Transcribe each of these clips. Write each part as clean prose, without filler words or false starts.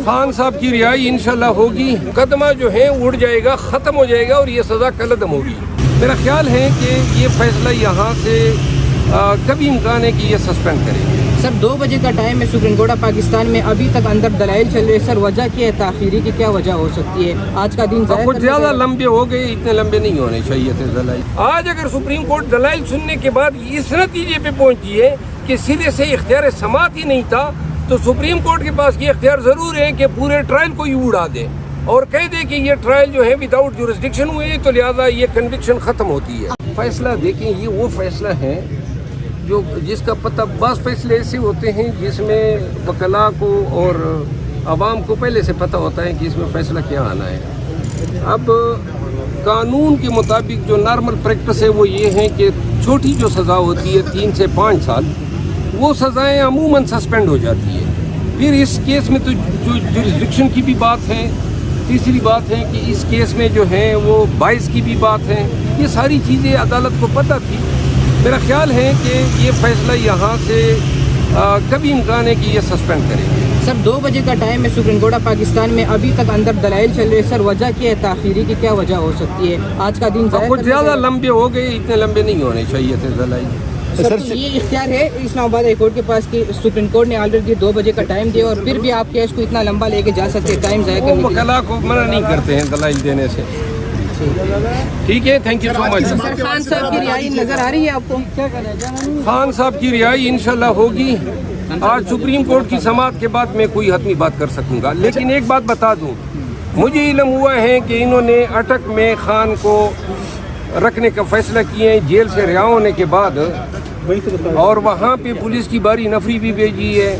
خان صاحب کی رہائی انشاءاللہ ہوگی، مقدمہ جو ہے اڑ جائے گا، ختم ہو جائے گا اور یہ سزا کالعدم ہوگی۔ میرا خیال ہے کہ یہ فیصلہ یہاں سے کبھی امکان ہے کہ یہ سسپینڈ کریں گے۔ سر 2 بجے کا ٹائم ہے سپریم کورٹ آف پاکستان میں، ابھی تک اندر دلائل چل رہے، سر وجہ کیا ہے تاخیری کی، کیا وجہ ہو سکتی ہے؟ آج کا دن کچھ زیادہ لمبے ہو گئے، اتنے لمبے نہیں ہونے چاہیے تھے دلائل۔ آج اگر سپریم کورٹ دلائل سننے کے بعد اس نتیجے پہ پہنچی ہے کہ سرے سے اختیار سماعت ہی نہیں تھا، تو سپریم کورٹ کے پاس یہ اختیار ضرور ہے کہ پورے ٹرائل کو ہی اڑا دے اور کہہ دے کہ یہ ٹرائل جو ہے وداؤٹ جورسڈکشن ہوئے، تو لہذا یہ کنوکشن ختم ہوتی ہے۔ فیصلہ دیکھیں، یہ وہ فیصلہ ہے جو جس کا پتہ، بعض فیصلے ایسے ہوتے ہیں جس میں وکلاء کو اور عوام کو پہلے سے پتہ ہوتا ہے کہ اس میں فیصلہ کیا آنا ہے۔ اب قانون کے مطابق جو نارمل پریکٹس ہے وہ یہ ہے کہ چھوٹی جو سزا ہوتی ہے 3 سے 5 سال، وہ سزائیں عموماً سسپینڈ ہو جاتی ہے۔ پھر اس کیس میں تو جو جورسڈکشن کی بھی بات ہے، تیسری بات ہے کہ اس کیس میں جو ہے وہ باعث کی بھی بات ہے، یہ ساری چیزیں عدالت کو پتہ تھی۔ میرا خیال ہے کہ یہ فیصلہ یہاں سے کبھی امکان ہے کہ یہ سسپینڈ کریں گے۔ سر 2 بجے کا ٹائم ہے سپریم کورٹ آف پاکستان میں، ابھی تک اندر دلائل چل رہے، سر وجہ کیا ہے تاخیری کی، کیا وجہ ہو سکتی ہے؟ آج کا دن کچھ زیادہ لمبے ہو گئے، اتنے لمبے نہیں ہونے چاہیے تھے دلائل۔ سر یہ اختیار ہے اسلام آباد ہائی کورٹ کے پاس کہ سپریم کورٹ نے آلریڈی 2 بجے کا ٹائم دیا اور پھر بھی آپ کیس کو اتنا لمبا لے کے جا سکتے، ٹائم ضائع کرنے کے لیے؟ وکلاء کو منع نہیں کرتے ہیں دلائل دینے سے۔ ٹھیک ہے، تھینک یو سو مچ۔ سر خان صاحب کی رہائی نظر آ رہی ہے آپ کو؟ خان صاحب کی رہائی انشاءاللہ ہوگی۔ آج سپریم کورٹ کی سماعت کے بعد میں کوئی حتمی بات کر سکوں گا، لیکن ایک بات بتا دوں، مجھے علم ہوا ہے کہ انہوں نے اٹک میں خان کو رکھنے کا فیصلہ کیے ہیں جیل سے رہا ہونے کے بعد، اور وہاں پہ پولیس کی باری نفری بھی بھیجی ہے۔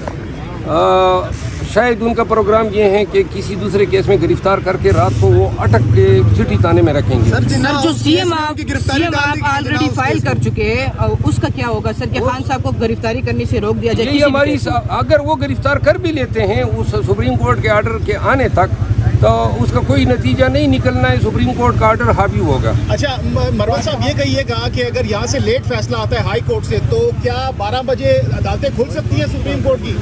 شاید ان کا پروگرام یہ ہے کہ کسی دوسرے کیس میں گرفتار کر کے رات کو وہ اٹک کے سٹی تانے میں رکھیں گے۔ سر جو سی ایم آپ آلریڈی فائل کر چکے ہیں، اس کا کیا ہوگا سر کہ خان صاحب کو گرفتاری کرنے سے روک دیا جائے؟ یہ ہماری، اگر وہ گرفتار کر بھی لیتے ہیں اس سپریم کورٹ کے آرڈر کے آنے تک، تو اس کا کوئی نتیجہ نہیں نکلنا ہے، سپریم کورٹ کا آرڈر حاوی ہوگا۔ اچھا مروان صاحب، یہ کہیے گا کہ اگر یہاں سے لیٹ فیصلہ آتا ہے ہائی کورٹ سے، تو کیا 12 بجے عدالتیں کھل سکتی ہیں سپریم کورٹ کی؟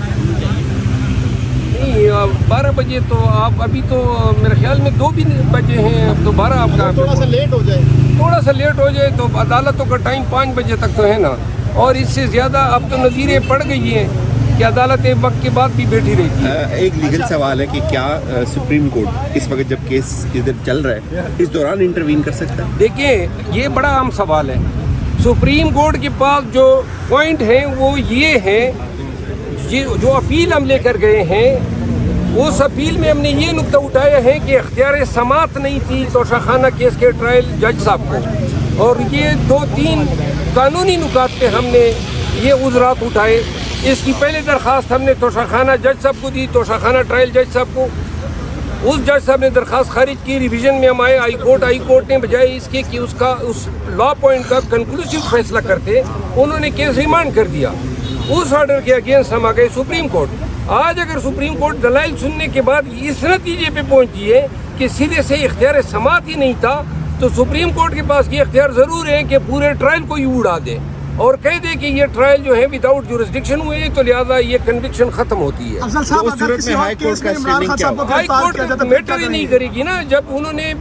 نہیں، 12 بجے تو آپ ابھی تو میرے خیال میں 2 بھی بجے ہیں، اب تو 12 آپ کا تھوڑا سا لیٹ ہو جائے، تھوڑا سا لیٹ ہو جائے تو عدالتوں کا ٹائم 5 بجے تک تو ہے نا، اور اس سے زیادہ اب تو نظیریں پڑ گئی ہیں کہ عدالت ایک وقت کے بعد بھی بیٹھی رہتی ہے۔ ایک لیگل سوال ہے کہ کیا سپریم کورٹ اس وقت جب کیس ادھر چل رہا ہے اس دوران انٹروین کر سکتا ہے؟ دیکھیں، یہ بڑا اہم سوال ہے۔ سپریم کورٹ کے پاس جو پوائنٹ ہیں وہ یہ ہے، جو اپیل ہم لے کر گئے ہیں، اس اپیل میں ہم نے یہ نقطہ اٹھایا ہے کہ اختیار سماعت نہیں تھی توشہ خانہ کیس کے ٹرائل جج صاحب کو، اور یہ 2-3 قانونی نکات پہ ہم نے یہ عذرات اٹھائے۔ اس کی پہلے درخواست ہم نے توشہ خانہ جج صاحب کو دی، توشہ خانہ ٹرائل جج صاحب کو، اس جج صاحب نے درخواست خارج کی، ریویژن میں ہم آئے ہائی کورٹ نے بجائے اس کے کہ اس لا پوائنٹ کا کنکلوسیو فیصلہ کرتے، انہوں نے کیس ریمانڈ کر دیا۔ اس آرڈر کے اگینسٹ ہم آ گئے سپریم کورٹ۔ آج اگر سپریم کورٹ دلائل سننے کے بعد اس نتیجے پہ پہنچی ہے کہ سرے سے اختیار سماعت ہی نہیں تھا، تو سپریم کورٹ کے پاس یہ اختیار ضرور ہے کہ پورے ٹرائل کو ہی اڑا دے اور کہہ دے کہ یہ ٹرائل جو ہے وداؤٹ جورسڈکشن ہوئے، تو لہذا یہ کنوکشن ختم ہوتی ہے۔ ہائی کورٹ میٹر ہی نہیں کرے گی نا، جب انہوں نے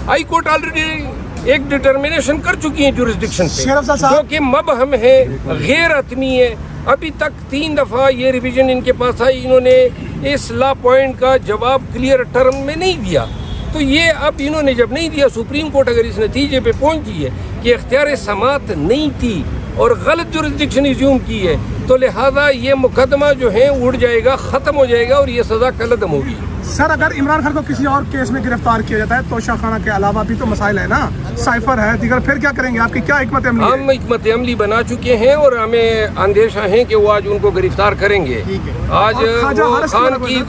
ہائی کورٹ آلریڈی ایک ڈٹرمنیشن کر چکی ہے جورسڈکشن پہ، جو کہ مبہم ہے، غیر حتمی ہے۔ ابھی تک 3 دفعہ یہ ریویژن ان کے پاس آئی، انہوں نے اس لا پوائنٹ کا جواب کلیئر ٹرم میں نہیں دیا، تو یہ اب انہوں نے جب نہیں دیا، سپریم کورٹ اگر اس نتیجے پہ پہنچی ہے کہ اختیار سماعت نہیں تھی اور غلط جورسڈکشن ایزیوم کی ہے، تو لہذا یہ مقدمہ جو ہے اڑ جائے گا، ختم ہو جائے گا اور یہ سزا کالعدم ہوگی۔ سر اگر عمران خان کو کسی اور کیس میں گرفتار کیا جاتا ہے، توشہ خانہ کے علاوہ بھی تو مسائل ہے نا، سائفر ہے دیگر، پھر کیا کریں گے؟ آپ کی کیا حکمت عملی ہے؟ ہم حکمت عملی بنا چکے ہیں اور ہمیں اندیشہ ہے کہ وہ آج ان کو گرفتار کریں گے۔ آج خان کی،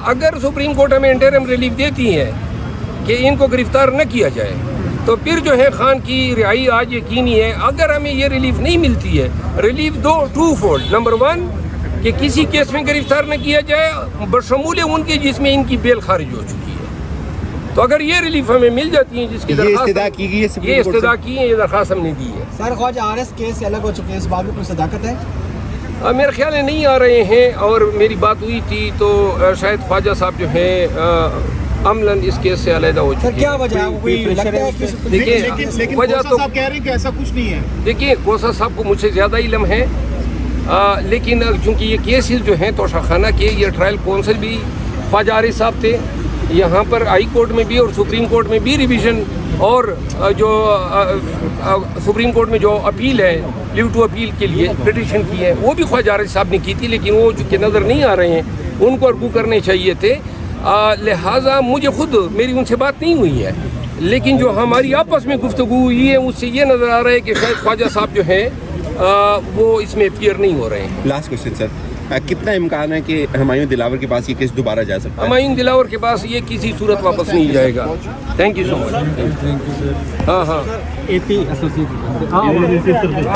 اگر سپریم کورٹ ہمیں انٹرم ریلیف دیتی ہے کہ ان کو گرفتار نہ کیا جائے، تو پھر جو ہے خان کی رہائی آج یقینی ہے۔ اگر ہمیں یہ ریلیف نہیں ملتی ہے، ریلیف 2 فولڈ، نمبر 1 کہ کسی کیس میں گرفتار نہ کیا جائے بشمول ان کے جس میں ان کی بیل خارج ہو چکی ہے، تو اگر یہ ریلیف ہمیں مل جاتی ہے، جس کی درخواست کی گئی ہے، یہ استدعا کی ہے، یہ درخواست ہم نے دی ہے۔ سر خواجہ RS کیس سے الگ ہو چکے ہیں، اس بات میں کوئی صداقت ہے؟ میرے خیال میں نہیں آ رہے ہیں، اور میری بات ہوئی تھی تو شاید خواجہ صاحب جو ہیں عملاً اس کیس سے علیحدہ ہو چکے ہیں۔ کیا وجہ ہے؟ کوئی لگتا ہے کہ دیکھیے لیکن وجہ کوسا تو صاحب کہہ رہے ہیں کہ ایسا کچھ نہیں ہے۔ دیکھیے کوسا صاحب کو مجھ سے زیادہ علم ہے، لیکن چونکہ یہ کیسز جو ہیں توشہ خانہ کے، یہ ٹرائل کونسل بھی خواجہ عارف صاحب تھے، یہاں پر ہائی کورٹ میں بھی اور سپریم کورٹ میں بھی ریویژن، اور جو سپریم کورٹ میں جو اپیل ہے لیو ٹو اپیل کے لیے پٹیشن کی ہے وہ بھی خواجہ عارف صاحب نے کی تھی، لیکن وہ چونکہ نظر نہیں آ رہے ہیں ان کو ارگو کرنے چاہیے تھے، لہٰذا مجھے خود میری ان سے بات نہیں ہوئی ہے، لیکن جو ہماری آپس میں گفتگو ہوئی ہے اس سے یہ نظر آ رہا ہے کہ شاید خواجہ صاحب جو ہیں وہ اس میں اپیئر نہیں ہو رہے ہیں۔ لاسٹ کوشچن سر، کتنا امکان ہے کہ ہمایوں دلاور کے پاس یہ کیس دوبارہ جا سکتا ہے؟ ہمایوں دلاور کے پاس یہ کسی صورت واپس نہیں جائے گا۔ تھینک یو سو مچ۔ ہاں